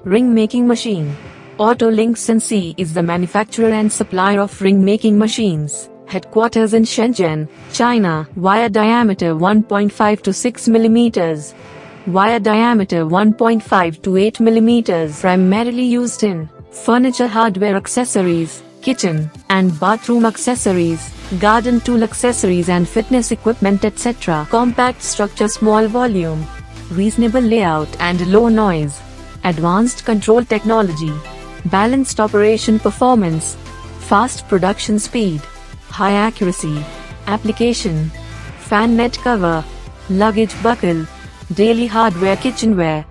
Ring making machine. Autolinkcnc is the manufacturer and supplier of ring making machines. Headquarters in Shenzhen, China. Wire diameter 1.5 to 6 mm. Wire diameter 1.5 to 8 mm. Primarily used in furniture hardware accessories, kitchen and bathroom accessories, garden tool accessories and fitness equipment etc. Compact structure, small volume, reasonable layout and low noise. Advanced control technology, balanced operation performance, fast production speed, high accuracy. Application: fan net cover, luggage buckle, daily hardware, kitchenware.